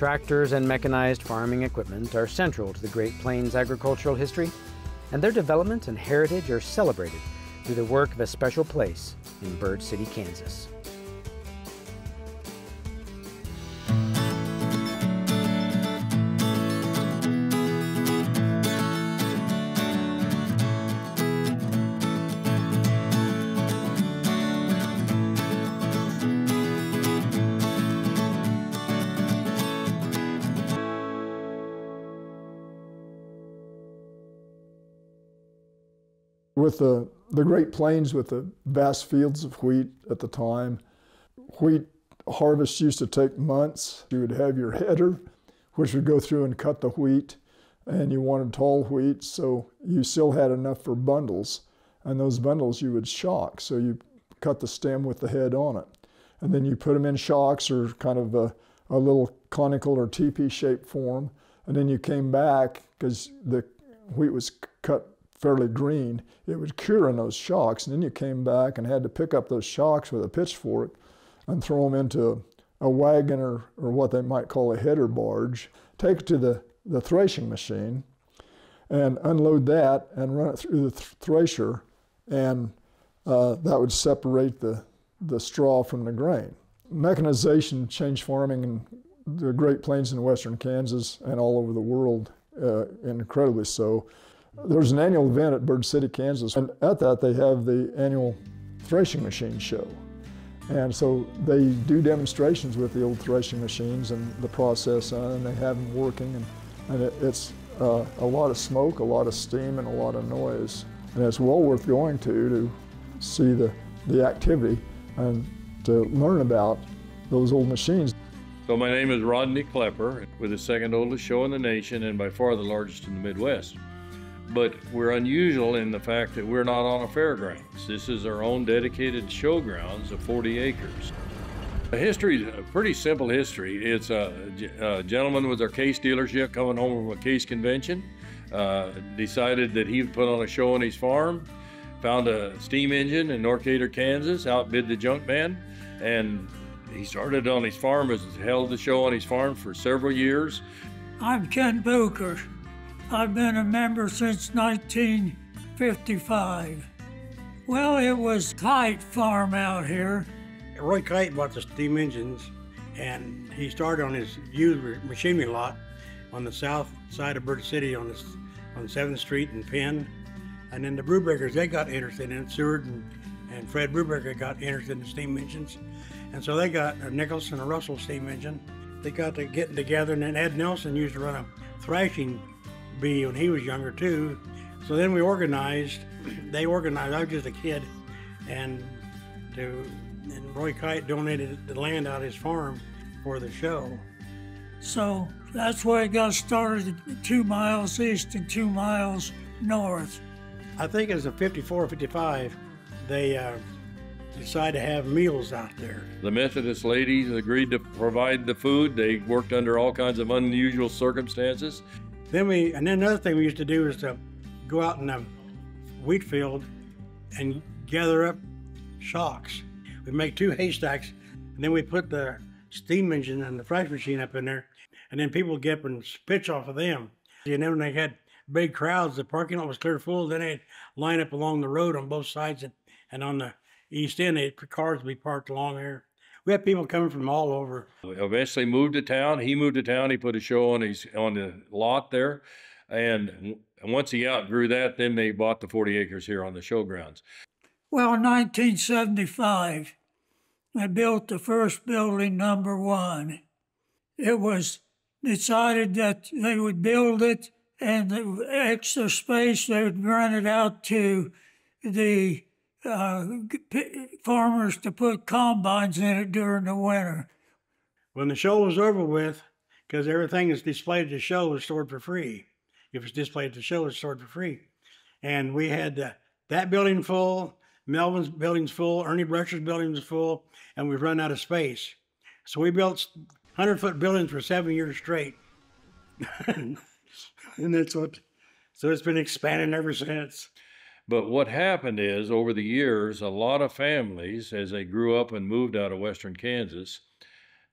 Tractors and mechanized farming equipment are central to the Great Plains agricultural history, and their development and heritage are celebrated through the work of a special place in Bird City, Kansas. With the Great Plains, with the vast fields of wheat at the time, wheat harvest used to take months. You would have your header, which would go through and cut the wheat, and you wanted tall wheat, so you still had enough for bundles, and those bundles you would shock. So you cut the stem with the head on it, and then you put them in shocks or kind of a little conical or teepee-shaped form, and then you came back, because the wheat was cut fairly green, it would cure in those shocks, and then you came back and had to pick up those shocks with a pitchfork and throw them into a wagon or what they might call a header barge, take it to the threshing machine and unload that and run it through the thresher, and that would separate the straw from the grain. Mechanization changed farming in the Great Plains in western Kansas and all over the world, incredibly so. There's an annual event at Bird City, Kansas, and at that they have the annual threshing machine show. And so they do demonstrations with the old threshing machines and the process on, and they have them working, and it's a lot of smoke, a lot of steam, and a lot of noise. And it's well worth going to see the activity and to learn about those old machines. So my name is Rodney Klepper, with the second oldest show in the nation and by far the largest in the Midwest. But we're unusual in the fact that we're not on a fairgrounds. This is our own dedicated showgrounds of 40 acres. The history is a pretty simple history. It's a gentleman with our case dealership coming home from a case convention, decided that he would put on a show on his farm, found a steam engine in North Gator, Kansas, outbid the junk man, and he started on his farm, held the show on his farm for several years. I'm Ken Booker. I've been a member since 1955. Well, it was Kite Farm out here. Roy Kite bought the steam engines, and he started on his used machinery lot on the south side of Bird City on 7th Street and Penn. And then the Brewbreakers, they got interested in it. Seward and Fred Brewbreaker got interested in steam engines. And so they got a Nichols and a Russell steam engine. They got to getting together, and then Ed Nelson used to run a thrashing bee when he was younger too. So then we organized, I was just a kid, and Roy Kite donated the land out of his farm for the show. So that's where it got started, 2 miles east and 2 miles north. I think it was in 54, 55, they decided to have meals out there. The Methodist ladies agreed to provide the food. They worked under all kinds of unusual circumstances. And then another thing we used to do is to go out in the wheat field and gather up shocks. We'd make 2 haystacks, and then we put the steam engine and the thrash machine up in there, and then people would get up and pitch off of them. And then when they had big crowds, the parking lot was clear full, then they'd line up along the road on both sides, and on the east end, cars would be parked along there. We had people coming from all over. We eventually moved to town. He moved to town. He put a show on the lot there. And once he outgrew that, then they bought the 40 acres here on the showgrounds. Well, in 1975, they built the first building, number 1. It was decided that they would build it, and the extra space, they would rent it out to the farmers to put combines in it during the winter. When the show was over with, because everything is displayed at the show was stored for free. If it's displayed at the show, it's stored for free. And we had that building full, Melvin's building's full, Ernie Brush's building was full, and we've run out of space. So we built 100-foot buildings for 7 years straight. And that's what, so it's been expanding ever since. But what happened is, over the years, a lot of families, as they grew up and moved out of western Kansas,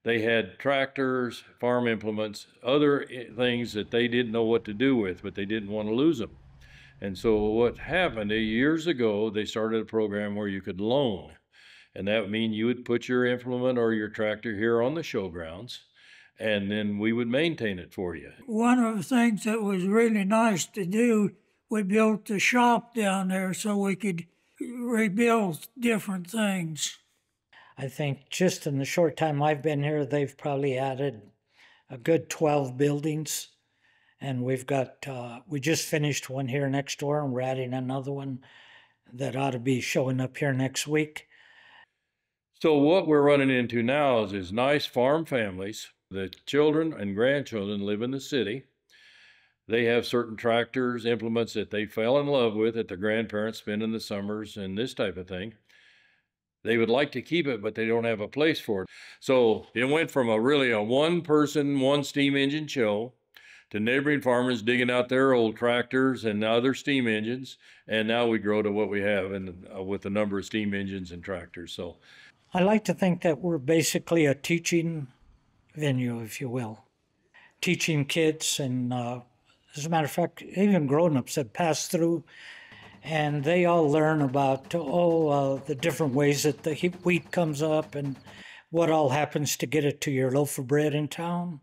They had tractors, farm implements, other things that they didn't know what to do with, but they didn't want to lose them. And so what happened, years ago, they started a program where you could loan. And that would mean you would put your implement or your tractor here on the showgrounds, and then we would maintain it for you. One of the things that was really nice to do, we built a shop down there so we could rebuild different things. I think just in the short time I've been here, they've probably added a good 12 buildings. And we've got, we just finished one here next door, and we're adding another one that ought to be showing up here next week. So what we're running into now is nice farm families. The children and grandchildren live in the city. They have certain tractors, implements that they fell in love with that their grandparents spend in the summers and this type of thing. They would like to keep it, but they don't have a place for it. So it went from really a one-person, one-steam engine show to neighboring farmers digging out their old tractors and other steam engines, and now we grow to what we have with a number of steam engines and tractors. So I like to think that we're basically a teaching venue, if you will. Teaching kids, and as a matter of fact, even grown-ups that pass through, and they all learn about the different ways that the wheat comes up and what all happens to get it to your loaf of bread in town,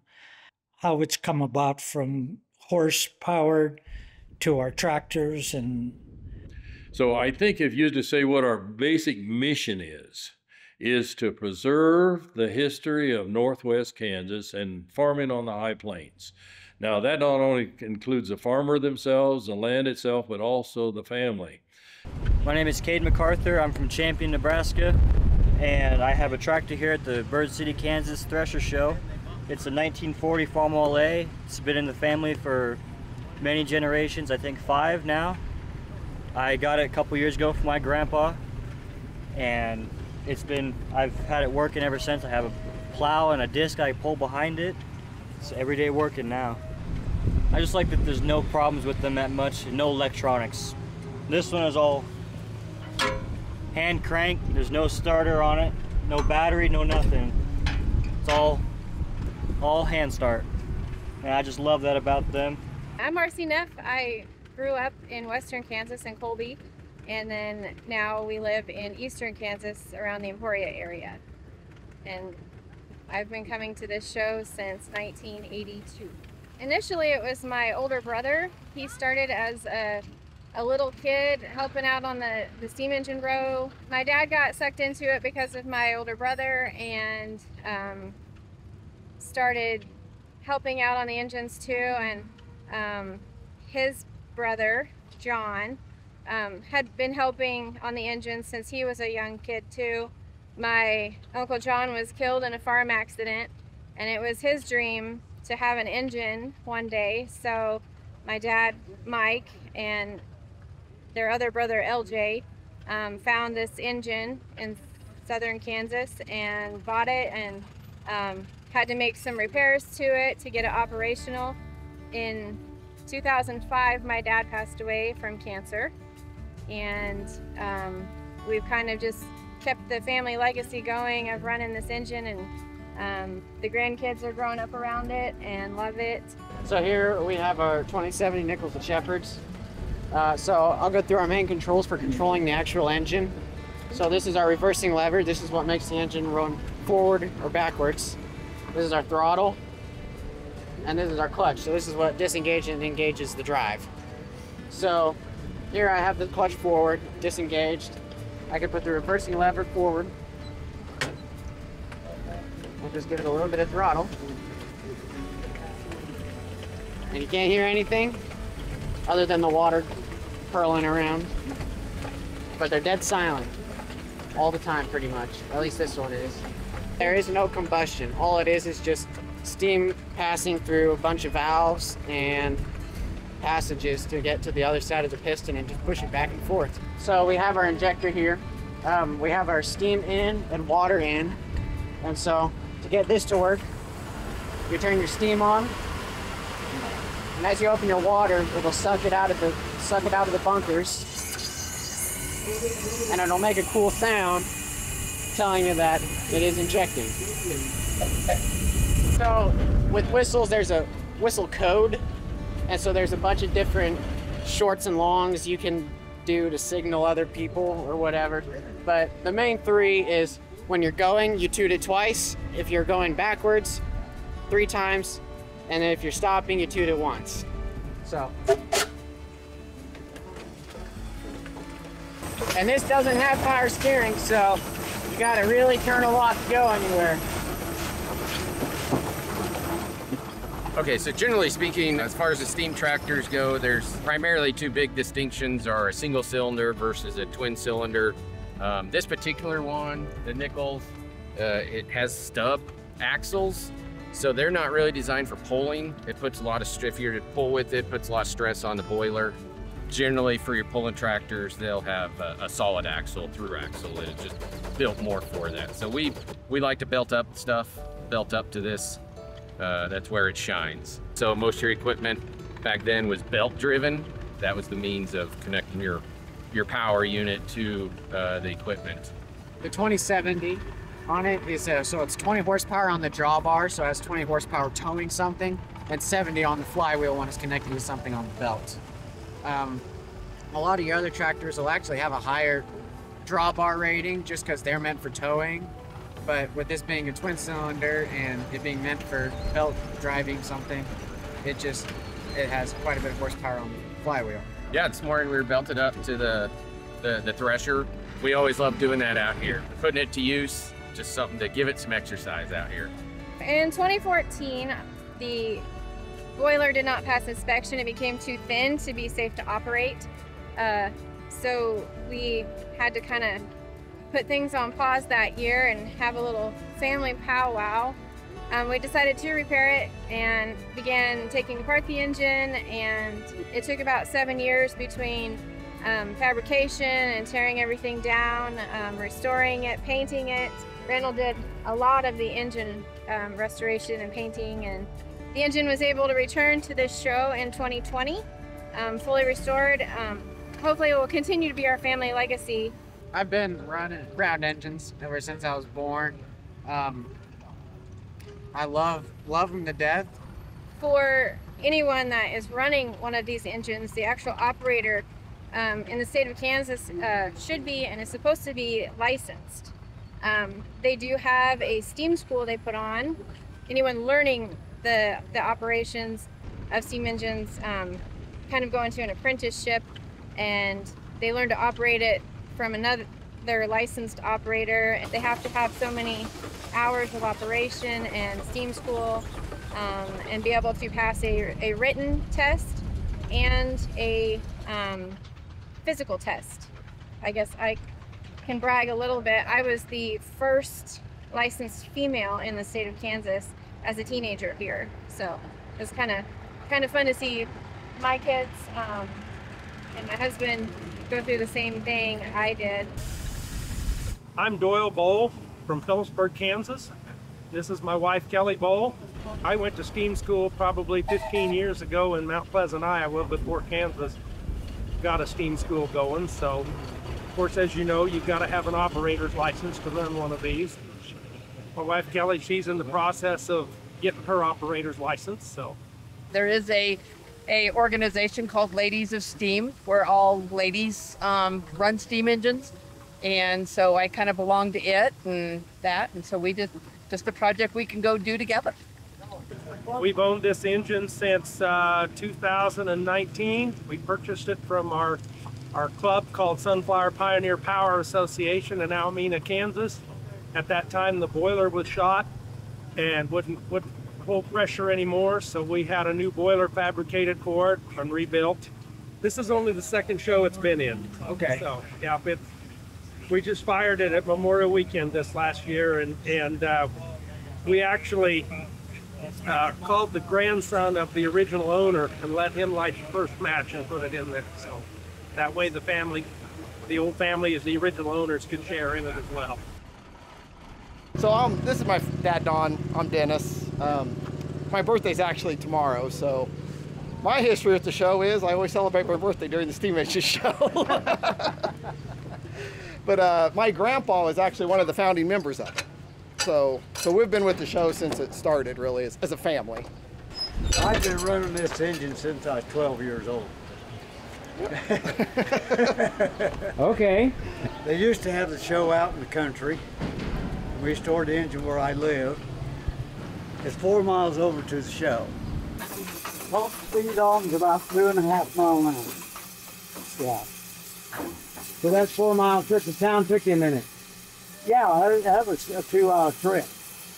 how it's come about from horse-powered to our tractors. And so I think if you had to say what our basic mission is to preserve the history of Northwest Kansas and farming on the high plains. Now, that not only includes the farmer themselves, the land itself, but also the family. My name is Cade MacArthur. I'm from Champion, Nebraska, and I have a tractor here at the Bird City, Kansas Thresher Show. It's a 1940 Farmall A. It's been in the family for many generations, I think 5 now. I got it a couple years ago from my grandpa, and I've had it working ever since. I have a plow and a disc I pull behind it. It's everyday working now. I just like that there's no problems with them that much, and no electronics. This one is all hand crank. There's no starter on it, no battery, no nothing. It's all hand start. And I just love that about them. I'm Marcy Neff. I grew up in western Kansas in Colby, and then now we live in eastern Kansas around the Emporia area. And I've been coming to this show since 1982. Initially, it was my older brother. He started as a little kid helping out on the steam engine row. My dad got sucked into it because of my older brother, and started helping out on the engines too. And his brother, John, had been helping on the engine since he was a young kid too. My Uncle John was killed in a farm accident, and it was his dream to have an engine one day. So my dad, Mike, and their other brother, LJ, found this engine in southern Kansas and bought it, and had to make some repairs to it to get it operational. In 2005, my dad passed away from cancer, and we've kind of just kept the family legacy going of running this engine, and the grandkids are growing up around it and love it. So here we have our 2070 Nichols and Shepherds. So I'll go through our main controls for controlling the actual engine. So this is our reversing lever. This is what makes the engine run forward or backwards. This is our throttle, and this is our clutch. So this is what disengages and engages the drive. So here I have the clutch forward, disengaged. I can put the reversing lever forward and just give it a little bit of throttle. And you can't hear anything other than the water purling around. But they're dead silent all the time, pretty much. At least this one is. There is no combustion. All it is just steam passing through a bunch of valves and passages to get to the other side of the piston and just push it back and forth. So we have our injector here. We have our steam in and water in. And so to get this to work, you turn your steam on, and as you open your water, it'll suck it out of the bunkers, and it'll make a cool sound telling you that it is injecting. So with whistles, there's a whistle code. And so there's a bunch of different shorts and longs you can do to signal other people or whatever. But the main three is when you're going, you toot it twice. If you're going backwards, 3 times. And then if you're stopping, you toot it once. So. And this doesn't have power steering, so you gotta really turn a lot to go anywhere. Okay, so generally speaking, as far as the steam tractors go, there's primarily 2 big distinctions, are a single cylinder versus a twin cylinder. This particular one, the Nichols, it has stub axles, so they're not really designed for pulling. It puts a lot of, if you're to pull with it, puts a lot of stress on the boiler. Generally for your pulling tractors, they'll have a solid axle, through axle. It's just built more for that. So we like to belt up stuff, belt up to this. That's where it shines. So most of your equipment back then was belt driven. That was the means of connecting your power unit to the equipment. The 2070 on it is, so it's 20 horsepower on the drawbar, so it has 20 horsepower towing something, and 70 on the flywheel when it's connected to something on the belt. A lot of your other tractors will actually have a higher drawbar rating just because they're meant for towing. But with this being a twin cylinder and it being meant for belt driving something, it has quite a bit of horsepower on the flywheel. Yeah, this morning we were belted up to the Thresher. We always love doing that out here. Putting it to use, just something to give it some exercise out here. In 2014, the boiler did not pass inspection. It became too thin to be safe to operate. So we had to kind of put things on pause that year and have a little family powwow. We decided to repair it and began taking apart the engine, and it took about 7 years between fabrication and tearing everything down, restoring it, painting it. Randall did a lot of the engine restoration and painting, and the engine was able to return to this show in 2020, fully restored. Hopefully it will continue to be our family legacy. I've been running ground engines ever since I was born. I love them to death. For anyone that is running one of these engines, the actual operator in the state of Kansas should be and is supposed to be licensed. They do have a steam school they put on. Anyone learning the operations of steam engines kind of go into an apprenticeship, and they learn to operate it from another licensed operator. They have to have so many hours of operation and steam school and be able to pass a written test and a physical test. I guess I can brag a little bit. I was the first licensed female in the state of Kansas as a teenager here, so it was kind of fun to see my kids and my husband go through the same thing I did. I'm Doyle Bowl from Phillipsburg, Kansas. This is my wife, Kelly Bowl. I went to steam school probably 15 years ago in Mount Pleasant, Iowa, before Kansas got a steam school going. So, of course, as you know, you've got to have an operator's license to run one of these. My wife, Kelly, she's in the process of getting her operator's license. So, there is a organization called Ladies of Steam, where all ladies run steam engines, and so I kind of belong to it and that, and so we just a project we can go do together. We've owned this engine since 2019. We purchased it from our club called Sunflower Pioneer Power Association in Alameda, Kansas. At that time, the boiler was shot and wouldn't pull pressure anymore, so we had a new boiler fabricated for it and rebuilt. This is only the second show it's been in. Okay. So yeah, we just fired it at Memorial Weekend this last year, and we actually called the grandson of the original owner and let him light the first match and put it in there. So that way the old family as the original owners could share in it as well. So this is my dad, Don. I'm Dennis. My birthday's actually tomorrow, so my history with the show is I always celebrate my birthday during the steam engine show. But my grandpa was actually one of the founding members of it. So we've been with the show since it started, really, as a family. I've been running this engine since I was 12 years old. Okay. They used to have the show out in the country. We stored the engine where I live. It's 4 miles over to the show. Top speed on is about 3.5 miles an hour. Yeah. So that's 4 mile trip to town took you a minute. Yeah, that was a 2-hour trip.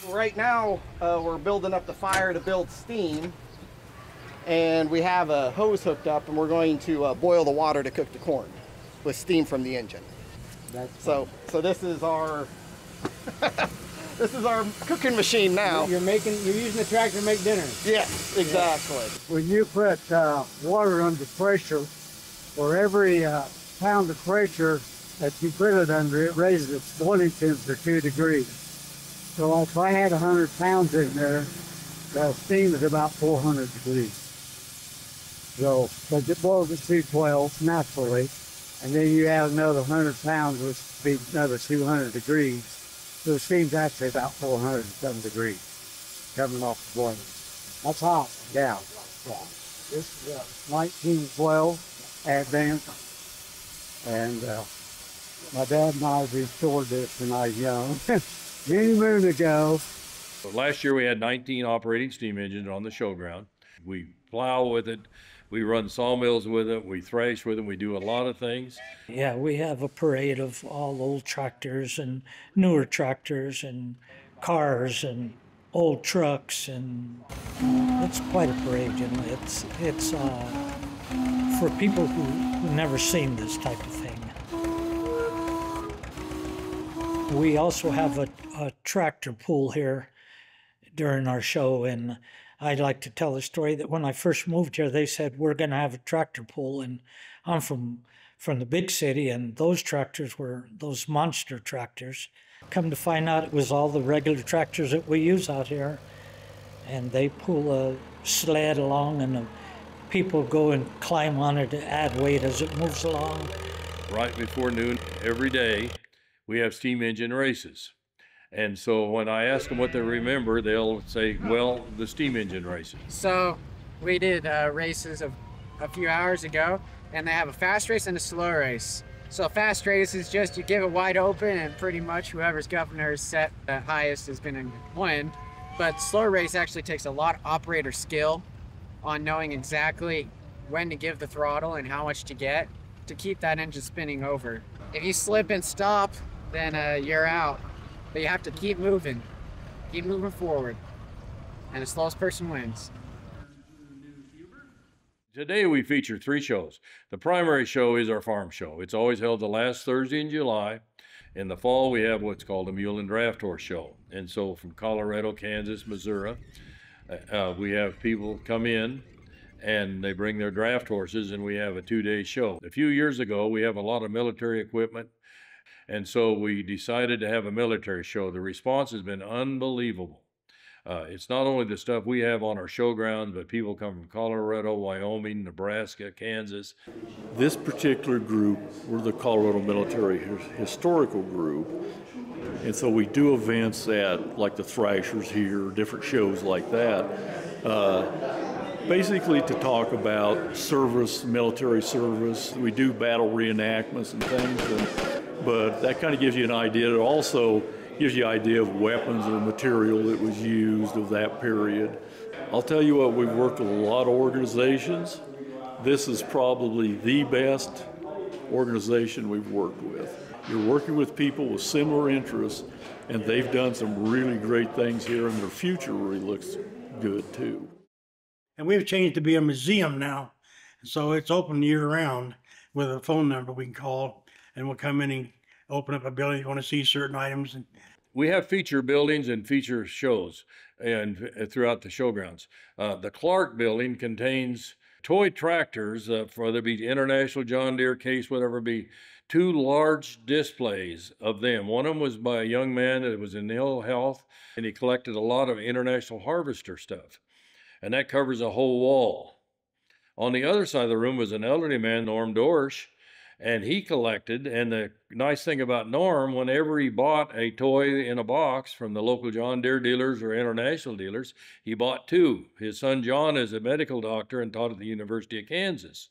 Right now, we're building up the fire to build steam. And we have a hose hooked up, and we're going to boil the water to cook the corn with steam from the engine. So this is our this is our cooking machine now. You're using the tractor to make dinner. Yes, exactly. When you put water under pressure, for every pound of pressure that you put it under, it raises its boiling temperature 2 degrees. So if I had 100 pounds in there, the steam is about 400 degrees. So, but it boils at 212 naturally, and then you add another 100 pounds, which would be another 200 degrees. So the steam's actually about 407 degrees coming off the boiler. That's hot. Yeah. This is 1912 Advance, and my dad and I restored this when I was young, many moons ago. Last year we had 19 operating steam engines on the showground. We plow with it. We run sawmills with it, we thrash with it, we do a lot of things. Yeah, we have a parade of all old tractors and newer tractors and cars and old trucks, and it's quite a parade, you know. It's for people who've never seen this type of thing. We also have a tractor pool here during our show, and I'd like to tell the story that when I first moved here, they said, we're going to have a tractor pool. And I'm from the big city, and those tractors were those monster tractors. Come to find out, it was all the regular tractors that we use out here. And they pull a sled along, and the people go and climb on it to add weight as it moves along. Right before noon every day, we have steam engine races. And so when I ask them what they remember, they'll say, well, the steam engine races. So we did races a few hours ago, and they have a fast race and a slow race. So a fast race is just you give it wide open, and pretty much whoever's governor is set the highest is going to win. But slow race actually takes a lot of operator skill on knowing exactly when to give the throttle and how much to get to keep that engine spinning over. If you slip and stop, then you're out. But you have to keep moving forward, and the slowest person wins. Today we feature 3 shows. The primary show is our farm show. It's always held the last Thursday in July. In the fall we have what's called a Mule and Draft Horse Show. And so from Colorado, Kansas, Missouri, we have people come in and they bring their draft horses, and we have a 2-day show. A few years ago we have a lot of military equipment, and so we decided to have a military show. The response has been unbelievable. It's not only the stuff we have on our showgrounds, but people come from Colorado, Wyoming, Nebraska, Kansas. This particular group, we're the Colorado Military Historical Group, and so we do events at like the Threshers here, different shows like that, basically to talk about service, military service. We do battle reenactments and things, but that kind of gives you an idea. It also gives you an idea of weapons or material that was used of that period. I'll tell you what, we've worked with a lot of organizations. This is probably the best organization we've worked with. You're working with people with similar interests, and they've done some really great things here, and their future really looks good too. And we've changed to be a museum now, so it's open year-round with a phone number we can call, and we'll come in and open up a building if you want to see certain items. We have feature buildings and feature shows and throughout the showgrounds. The Clark building contains toy tractors, whether it be International John Deere case, whatever it be, 2 large displays of them. One of them was by a young man that was in ill health, and he collected a lot of International Harvester stuff, and that covers a whole wall. On the other side of the room was an elderly man, Norm Dorsch, And he collected, and the nice thing about Norm, whenever he bought a toy in a box from the local John Deere dealers or international dealers, he bought two. His son John is a medical doctor and taught at the University of Kansas.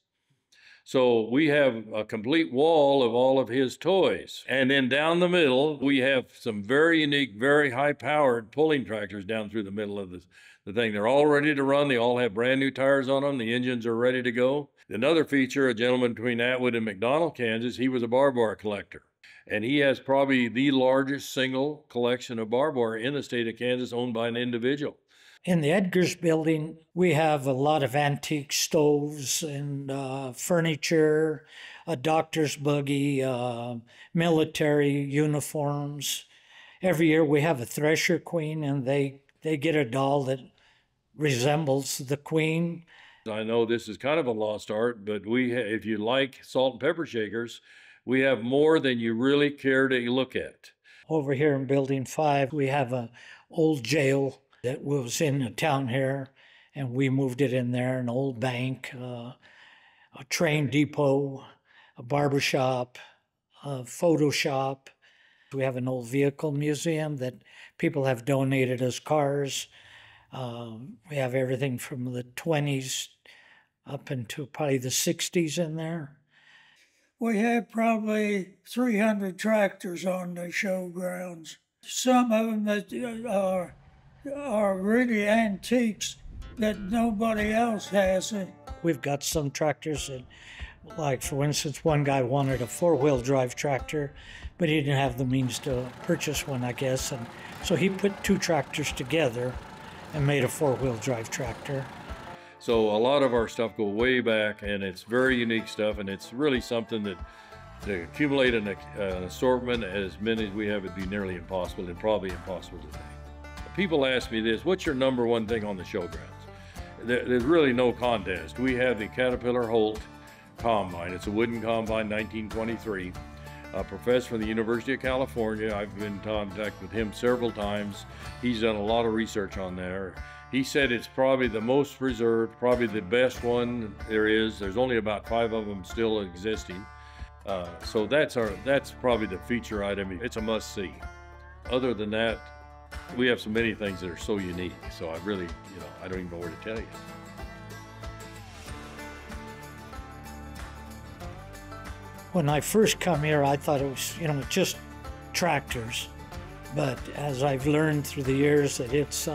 So we have a complete wall of all of his toys. And then down the middle, we have some very unique, very high-powered pulling tractors down through the middle of the thing. They're all ready to run. They all have brand new tires on them. The engines are ready to go. Another feature, a gentleman between Atwood and McDonald, Kansas, he was a barb wire collector. And he has probably the largest single collection of barb wire in the state of Kansas owned by an individual. In the Edgar's building, we have a lot of antique stoves and furniture, a doctor's buggy, military uniforms. Every year we have a Thresher queen, and they get a doll that resembles the queen. I know this is kind of a lost art, but if you like salt and pepper shakers, we have more than you really care to look at. Over here in Building 5, we have an old jail that was in a town here, and we moved it in there, an old bank, a train depot, a barber shop, a photo shop. We have an old vehicle museum that people have donated as cars. We have everything from the 20s up into probably the 60s in there. We have probably 300 tractors on the showgrounds. Some of them that are really antiques that nobody else has. We've got some tractors that, like for instance, one guy wanted a four-wheel drive tractor, but he didn't have the means to purchase one, I guess, and so he put two tractors together and made a four-wheel drive tractor. So a lot of our stuff go way back, and it's very unique stuff, and it's really something that to accumulate an assortment as many as we have would be nearly impossible, and probably impossible today. People ask me this, what's your number one thing on the showgrounds? There's really no contest. We have the Caterpillar Holt combine. It's a wooden combine, 1923. A professor from the University of California. I've been in contact with him several times. He's done a lot of research on there. He said it's probably the most preserved, probably the best one there is. There's only about 5 of them still existing. So that's probably the feature item. It's a must-see. Other than that, we have so many things that are so unique. So I really, I don't even know where to tell you. When I first come here, I thought it was, just tractors. But as I've learned through the years that it's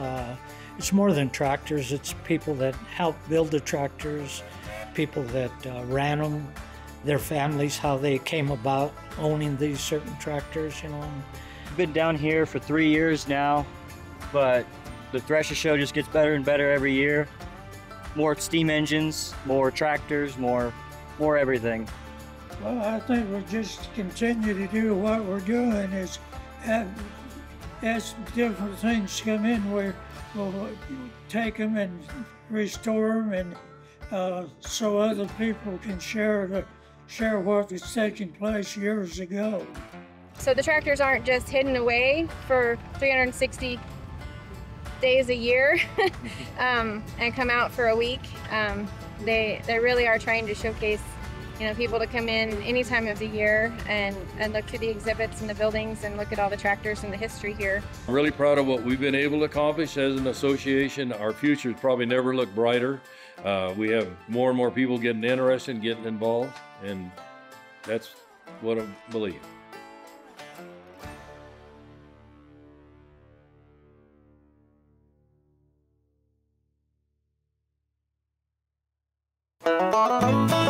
more than tractors. It's people that helped build the tractors, people that ran them, their families, how they came about owning these certain tractors, I've been down here for 3 years now, but the Thresher show just gets better and better every year. More steam engines, more tractors, more everything. Well, I think we'll just continue to do what we're doing is as different things come in, we'll take them and restore them, and so other people can share what was taking place years ago. So the tractors aren't just hidden away for 360 days a year and come out for a week. They really are trying to showcase people to come in any time of the year and look through the exhibits and the buildings and look at all the tractors and the history here. I'm really proud of what we've been able to accomplish as an association. Our future's probably never looked brighter. We have more and more people getting interested and getting involved, and that's what I believe. Thank you.